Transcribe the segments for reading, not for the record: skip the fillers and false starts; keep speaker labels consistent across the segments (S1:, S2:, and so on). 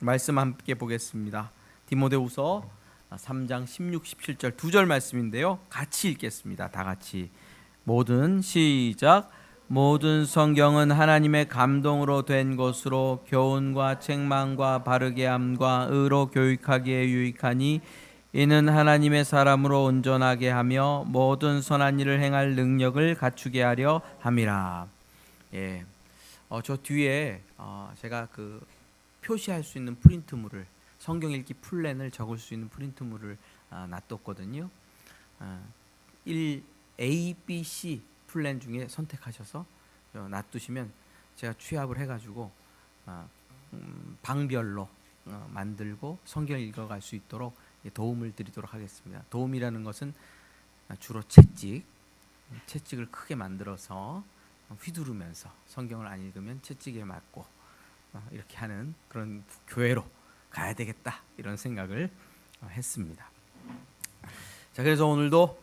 S1: 말씀 함께 보겠습니다. 디모데후서 3장 16, 17절 두 절 말씀인데요. 같이 읽겠습니다. 다 같이. 시작. 모든 성경은 하나님의 감동으로 된 것으로 교훈과 책망과 바르게 함과 의로 교육하기에 유익하니 이는 하나님의 사람으로 온전하게 하며 모든 선한 일을 행할 능력을 갖추게 하려 함이라. 예. 저 뒤에 제가 표시할 수 있는 프린트물을, 성경 읽기 플랜을 적을 수 있는 프린트물을 놔뒀거든요. 1 A, B, C 플랜 중에 선택하셔서 놔두시면 제가 취합을 해가지고 방별로 만들고 성경 읽어갈 수 있도록 도움을 드리도록 하겠습니다. 도움이라는 것은 주로 채찍을 크게 만들어서 휘두르면서 성경을 안 읽으면 채찍에 맞고 이렇게 하는 그런 교회로 가야 되겠다, 이런 생각을 했습니다. 자, 그래서 오늘도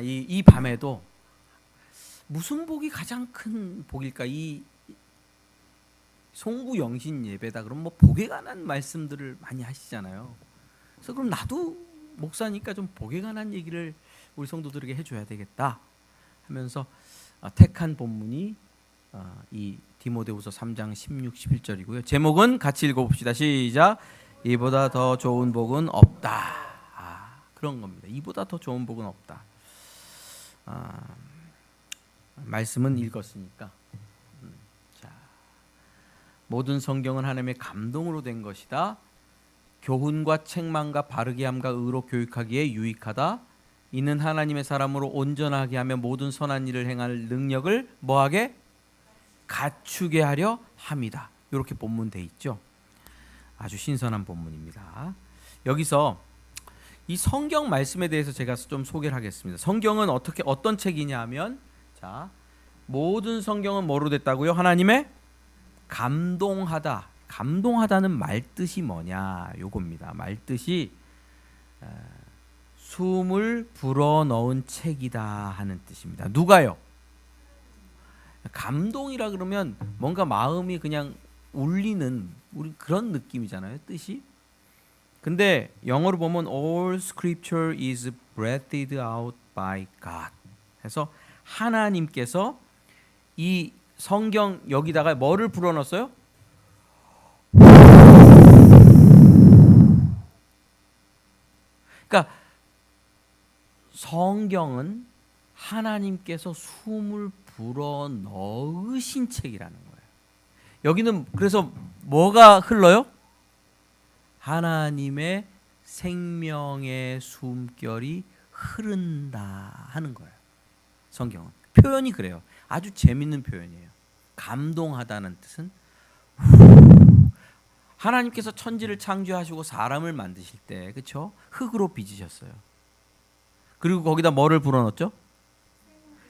S1: 이 밤에도 무슨 복이 가장 큰 복일까? 이 송구 영신 예배다 그럼 뭐 복에 관한 말씀들을 많이 하시잖아요. 그래서 그럼 나도 목사니까 좀 복에 관한 얘기를 우리 성도들에게 해줘야 되겠다 하면서 택한 본문이 이 디모데후서 3장 16, 17절이고요. 제목은 같이 읽어봅시다. 시작. 이보다 더 좋은 복은 없다. 그런 겁니다. 이보다 더 좋은 복은 없다. 말씀은 읽었으니까. 자, 모든 성경은 하나님의 감동으로 된 것이다. 교훈과 책망과 바르게 함과 의로 교육하기에 유익하다. 이는 하나님의 사람으로 온전하게 하며 모든 선한 일을 행할 능력을 뭐하게? 갖추게 하려 함이다. 이렇게 본문돼 있죠. 아주 신선한 본문입니다. 여기서 이 성경 말씀에 대해서 제가 좀 소개를 하겠습니다. 성경은 어떤 책이냐 하면, 자, 모든 성경은 뭐로 됐다고요? 하나님의 감동하다. 감동하다는 말뜻이 뭐냐? 요겁니다. 말뜻이 숨을 불어넣은 책이다 하는 뜻입니다. 누가요? 감동이라 그러면 뭔가 마음이 그냥 울리는 그런 느낌이잖아요, 뜻이. 근데 영어로 보면 all scripture is breathed out by God. 해서 하나님께서 이 성경 여기다가 뭐를 불어넣었어요? 그러니까 성경은 하나님께서 숨을 불어넣으신 책이라는 거예요. 여기는 그래서 뭐가 흘러요? 하나님의 생명의 숨결이 흐른다 하는 거예요. 성경은 표현이 그래요. 아주 재밌는 표현이에요. 감동하다는 뜻은 하나님께서 천지를 창조하시고 사람을 만드실 때, 그렇죠? 흙으로 빚으셨어요. 그리고 거기다 뭐를 불어넣었죠?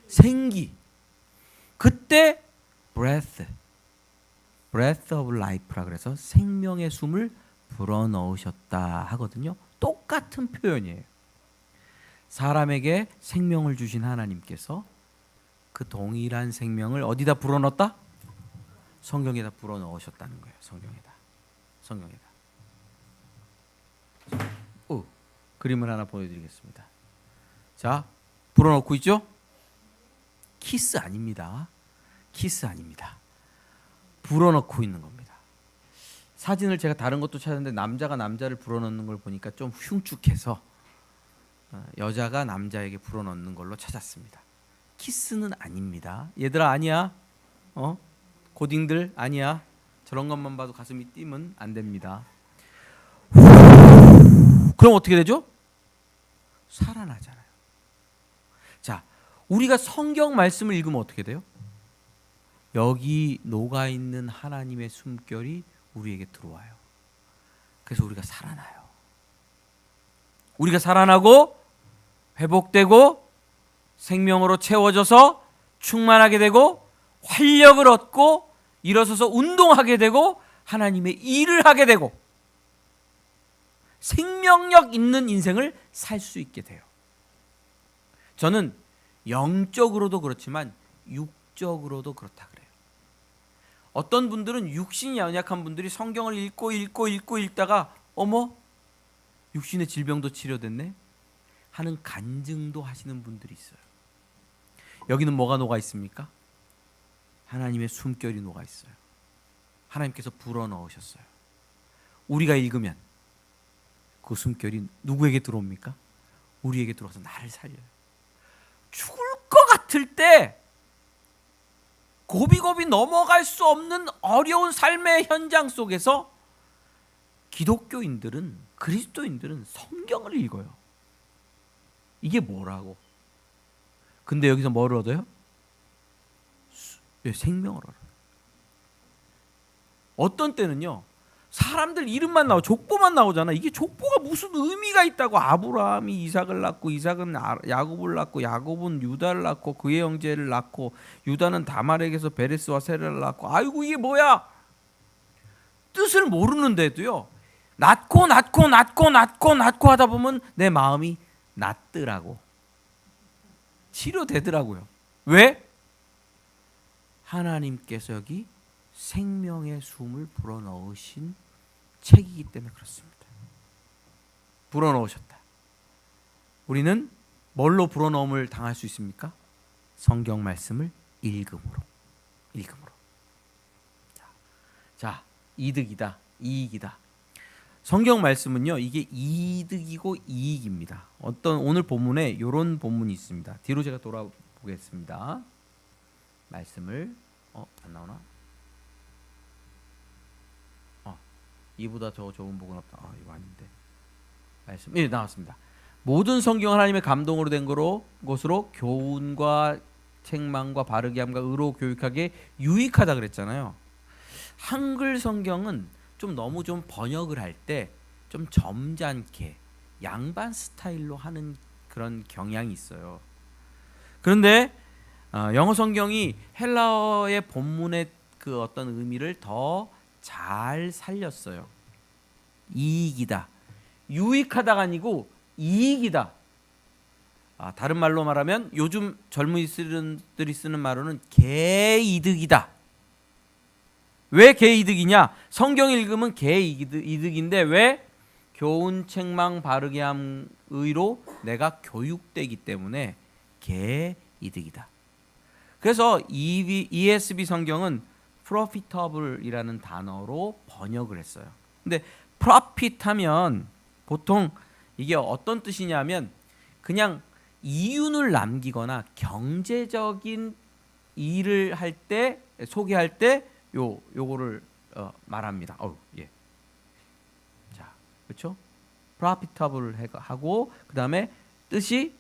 S1: 생기. 그때 breath of life라 그래서 생명의 숨을 불어넣으셨다 하거든요. 똑같은 표현이에요. 사람에게 생명을 주신 하나님께서 그 동일한 생명을 어디다 불어넣었다? 성경에다 불어넣으셨다는 거예요. 성경에다. 그림을 하나 보여드리겠습니다. 자, 불어넣고 있죠? 키스 아닙니다. 불어넣고 있는 겁니다. 사진을 제가 다른 것도 찾았는데 남자가 남자를 불어넣는 걸 보니까 좀 흉측해서 여자가 남자에게 불어넣는 걸로 찾았습니다. 키스는 아닙니다. 얘들아, 아니야. 고딩들 아니야. 저런 것만 봐도 가슴이 뛰면 안 됩니다. 그럼 어떻게 되죠? 살아나잖아요. 자, 우리가 성경 말씀을 읽으면 어떻게 돼요? 여기 녹아있는 하나님의 숨결이 우리에게 들어와요. 그래서 우리가 살아나요. 우리가 살아나고 회복되고 생명으로 채워져서 충만하게 되고 활력을 얻고 일어서서 운동하게 되고 하나님의 일을 하게 되고 생명력 있는 인생을 살 수 있게 돼요. 저는 영적으로도 그렇지만 육적으로도 그렇다 그래요. 어떤 분들은 육신이 연약한 분들이 성경을 읽다가 어머, 육신의 질병도 치료됐네 하는 간증도 하시는 분들이 있어요. 여기는 뭐가 녹아 있습니까? 하나님의 숨결이 녹아 있어요. 하나님께서 불어넣으셨어요. 우리가 읽으면 그 숨결이 누구에게 들어옵니까? 우리에게 들어와서 나를 살려요. 죽을 것 같을 때 고비고비 넘어갈 수 없는 어려운 삶의 현장 속에서 기독교인들은, 그리스도인들은 성경을 읽어요. 이게 뭐라고? 근데 여기서 뭐를 얻어요? 생명을 얻어요. 어떤 때는요, 사람들 이름만 나오고 족보만 나오잖아. 이게 족보가 무슨 의미가 있다고. 아브라함이 이삭을 낳고, 이삭은 야곱을 낳고, 야곱은 유다를 낳고, 그의 형제를 낳고, 유다는 다말에게서 베레스와 세라를 낳고. 아이고, 이게 뭐야? 뜻을 모르는데도요, 낳고 하다 보면 내 마음이 낫더라고. 치료되더라고요. 왜? 하나님께서 여기 생명의 숨을 불어넣으신 책이기 때문에 그렇습니다. 불어넣으셨다. 우리는 뭘로 불어넣음을 당할 수 있습니까? 성경 말씀을 읽음으로. 자, 이득이다, 이익이다. 성경 말씀은요, 이게 이득이고 이익입니다. 오늘 본문에 이런 본문이 있습니다. 뒤로 제가 돌아보겠습니다. 말씀을 안 나오나? 이보다 더 좋은 복은 없다. 이거 아닌데. 말씀 나왔습니다. 모든 성경은 하나님의 감동으로 된 것으로 교훈과 책망과 바르게 함과 의로 교육하게 유익하다 그랬잖아요. 한글 성경은 너무 번역을 할 때 좀 점잖게 양반 스타일로 하는 그런 경향이 있어요. 그런데 영어 성경이 헬라어의 본문의 그 어떤 의미를 더 잘 살렸어요. 이익이다. 유익하다가 아니고 이익이다. 다른 말로 말하면 요즘 젊은이들이 쓰는 말로는 개이득이다. 왜 개이득이냐? 성경 읽으면 개이득인데 왜? 교훈, 책망, 바르게 함, 의로 내가 교육되기 때문에 개이득이다. 그래서 ESV 성경은 profitable이라는 단어로 번역을 했어요. 근데 profit 하면 보통 이게 어떤 뜻이냐면 그냥 이윤을 남기거나 경제적인 일을 할 때, 소개할 때 요거를 말합니다. 예. 자, 그렇죠? profitable 하고 그다음에 뜻이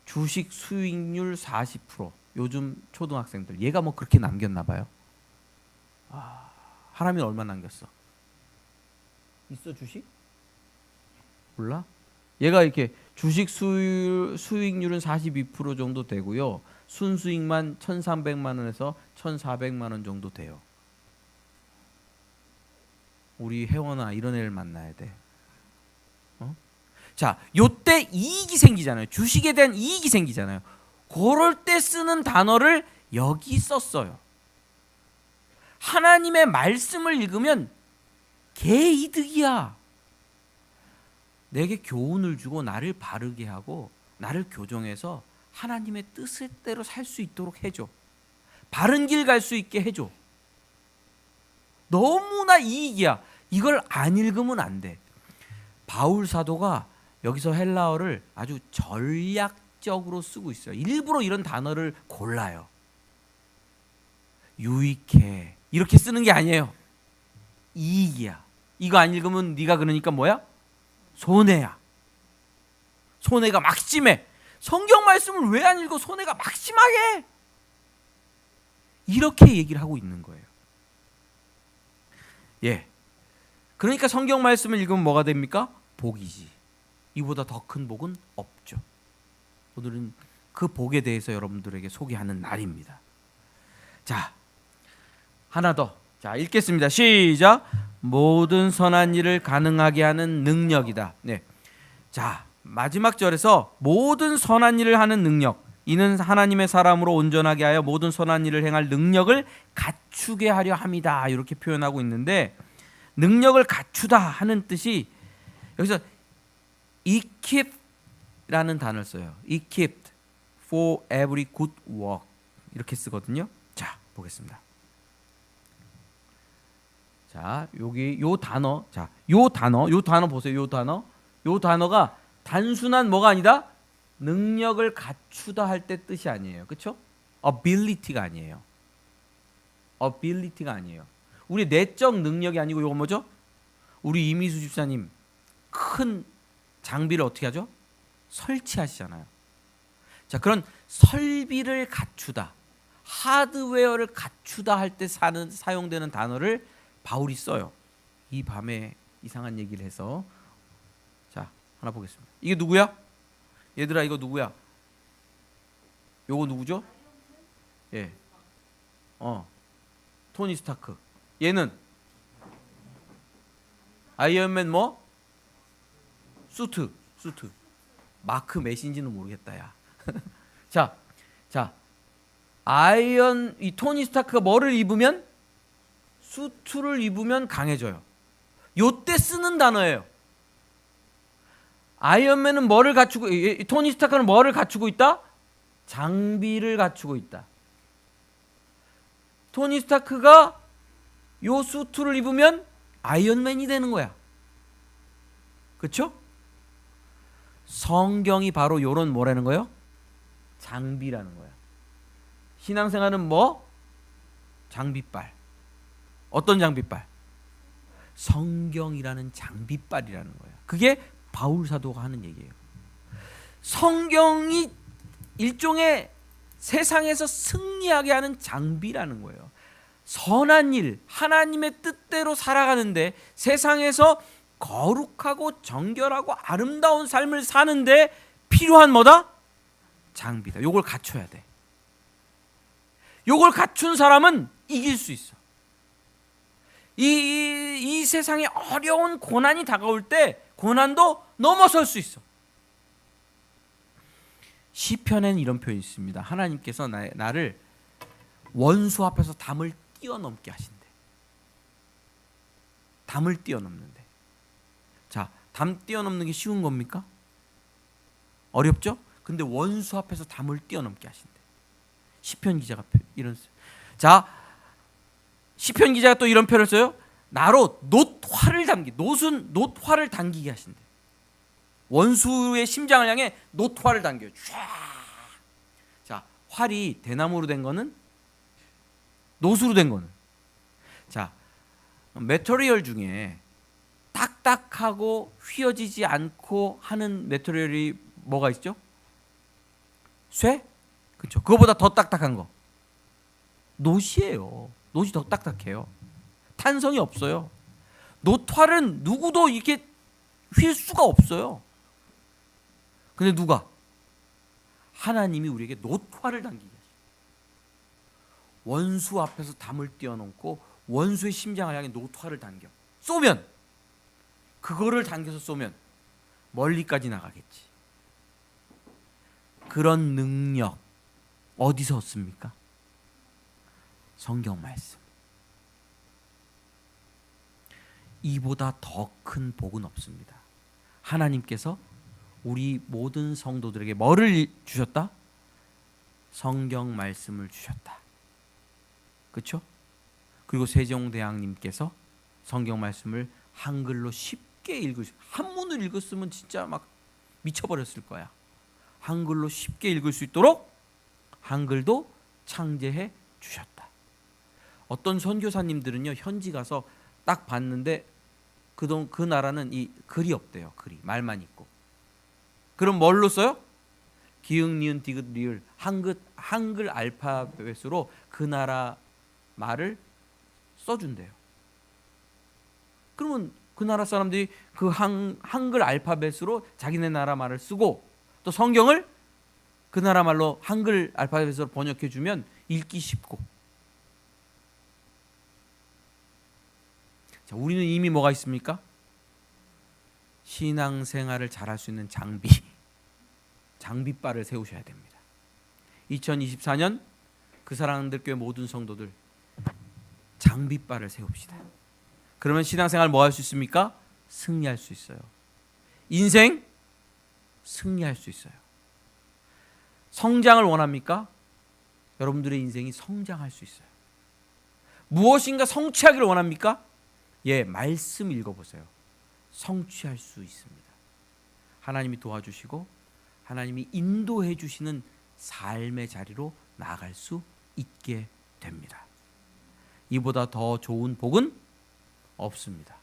S1: 주식 수익률 40%. 요즘 초등학생들 얘가 뭐 그렇게 남겼나 봐요. 하람이는 얼마 남겼어? 있어 주식? 몰라? 얘가 이렇게 주식 수익률은 42% 정도 되고요. 순수익만 1,300만 원에서 1,400만 원 정도 돼요. 우리 혜원아 이런 애를 만나야 돼. 자, 요때 이익이 생기잖아요. 주식에 대한 이익이 생기잖아요. 그럴 때 쓰는 단어를 여기 썼어요. 하나님의 말씀을 읽으면 개이득이야. 내게 교훈을 주고 나를 바르게 하고 나를 교정해서 하나님의 뜻대로 살 수 있도록 해줘. 바른 길 갈 수 있게 해줘. 너무나 이익이야. 이걸 안 읽으면 안 돼. 바울 사도가 여기서 헬라어를 아주 전략적으로 쓰고 있어요. 일부러 이런 단어를 골라요. 유익해. 이렇게 쓰는 게 아니에요. 이익이야. 이거 안 읽으면 네가 그러니까 뭐야? 손해야. 손해가 막심해. 성경 말씀을 왜 안 읽어? 손해가 막심하게. 이렇게 얘기를 하고 있는 거예요. 예. 그러니까 성경 말씀을 읽으면 뭐가 됩니까? 복이지. 이보다 더 큰 복은 없죠. 오늘은 그 복에 대해서 여러분들에게 소개하는 날입니다. 자, 하나 더. 자, 읽겠습니다. 시작. 모든 선한 일을 가능하게 하는 능력이다. 네. 자, 마지막 절에서 모든 선한 일을 하는 능력. 이는 하나님의 사람으로 온전하게 하여 모든 선한 일을 행할 능력을 갖추게 하려 함이다. 이렇게 표현하고 있는데, 능력을 갖추다 하는 뜻이 여기서 equip라는 단어를 써요. equipped for every good work 이렇게 쓰거든요. 자, 보겠습니다. 자, 여기 요 단어, 자, 요 단어 보세요. 요 단어가 단순한 뭐가 아니다. 능력을 갖추다 할 때 뜻이 아니에요. 그렇죠? ability가 아니에요. ability가 아니에요. 우리 내적 능력이 아니고 이거 뭐죠? 우리 이미수 집사님 큰 장비를 어떻게 하죠? 설치하시잖아요. 자, 그런 설비를 갖추다, 하드웨어를 갖추다 할 때 사용되는 단어를 바울이 써요. 이 밤에 이상한 얘기를 해서, 자, 하나 보겠습니다. 이게 누구야? 얘들아, 이거 누구야? 요거 누구죠? 예, 토니 스타크. 얘는 아이언맨 뭐? 수트. 마크 몇인지는 모르겠다, 야. 자, 이 토니 스타크가 뭐를 입으면? 수트를 입으면 강해져요. 요때 쓰는 단어예요. 아이언맨은 뭐를 갖추고, 토니 스타크는 뭐를 갖추고 있다? 장비를 갖추고 있다. 토니 스타크가 요 수트를 입으면 아이언맨이 되는 거야. 그렇죠? 성경이 바로 요런 뭐라는 거예요? 장비라는 거야. 신앙생활은 뭐? 장비빨. 어떤 장비빨? 성경이라는 장비빨이라는 거예요. 그게 바울 사도가 하는 얘기예요. 성경이 일종의 세상에서 승리하게 하는 장비라는 거예요. 선한 일, 하나님의 뜻대로 살아가는데, 세상에서 거룩하고 정결하고 아름다운 삶을 사는데 필요한 뭐다? 장비다. 요걸 갖춰야 돼. 요걸 갖춘 사람은 이길 수 있어. 이 세상에 어려운 고난이 다가올 때 고난도 넘어설 수 있어. 시편에는 이런 표현이 있습니다. 하나님께서 나를 원수 앞에서 담을 뛰어넘게 하신대. 담을 뛰어넘는데. 자, 담 뛰어넘는 게 쉬운 겁니까? 어렵죠? 근데 원수 앞에서 담을 뛰어넘게 하신대. 시편 기자가 이런. 자, 시편 기자가 또 이런 표현을 써요. 나로 놋화를 당기게 하신대. 원수의 심장을 향해 놋화를 당겨요. 자, 활이 대나무로 된 거는, 놋으로 된 거는. 자, 메터리얼 중에 딱딱하고 휘어지지 않고 하는 메터리얼이 뭐가 있죠? 쇠? 그렇죠. 그거보다 더 딱딱한 거 놋이에요. 놋이 더 딱딱해요. 탄성이 없어요. 놋활은 누구도 이렇게 휠 수가 없어요. 근데 누가? 하나님이 우리에게 놋활을 당기게 하십니다. 원수 앞에서 담을 뛰어넘고 원수의 심장을 향해 놋활을 당겨 쏘면, 그거를 당겨서 쏘면 멀리까지 나가겠지. 그런 능력 어디서 얻습니까? 성경 말씀. 이보다 더 큰 복은 없습니다. 하나님께서 우리 모든 성도들에게 뭐를 주셨다? 성경 말씀을 주셨다. 그렇죠? 그리고 세종대왕님께서 성경 말씀을 한글로 쉽게 한문을 읽었으면 진짜 막 미쳐버렸을 거야. 한글로 쉽게 읽을 수 있도록 한글도 창제해 주셨다. 어떤 선교사님들은요, 현지 가서 딱 봤는데 그 나라는 이 글이 없대요. 글이 말만 있고. 그럼 뭘로 써요? 기역, 니은, 디귿, 리을 한글 알파벳으로 그 나라 말을 써준대요. 그러면 그 나라 사람들이 그 한글 알파벳으로 자기네 나라 말을 쓰고, 또 성경을 그 나라 말로 한글 알파벳으로 번역해 주면 읽기 쉽고. 자, 우리는 이미 뭐가 있습니까? 신앙생활을 잘할 수 있는 장비빨을 세우셔야 됩니다. 2024년 그 사랑하는 교회 모든 성도들 장비빨을 세웁시다. 그러면 신앙생활 뭐 할 수 있습니까? 승리할 수 있어요. 인생 승리할 수 있어요. 성장을 원합니까? 여러분들의 인생이 성장할 수 있어요. 무엇인가 성취하기를 원합니까? 예, 말씀 읽어보세요. 성취할 수 있습니다. 하나님이 도와주시고 하나님이 인도해 주시는 삶의 자리로 나아갈 수 있게 됩니다. 이보다 더 좋은 복은 없습니다.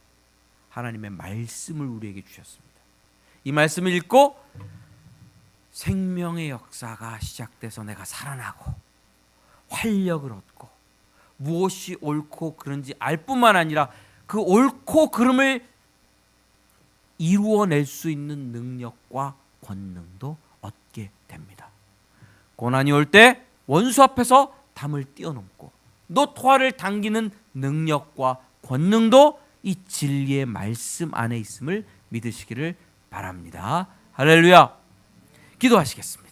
S1: 하나님의 말씀을 우리에게 주셨습니다. 이 말씀을 읽고 생명의 역사가 시작돼서 내가 살아나고 활력을 얻고 무엇이 옳고 그른지 알 뿐만 아니라 그 옳고 그름을 이루어낼 수 있는 능력과 권능도 얻게 됩니다. 고난이 올 때 원수 앞에서 담을 뛰어넘고 노토화를 당기는 능력과 권능도 이 진리의 말씀 안에 있음을 믿으시기를 바랍니다. 할렐루야. 기도하시겠습니다.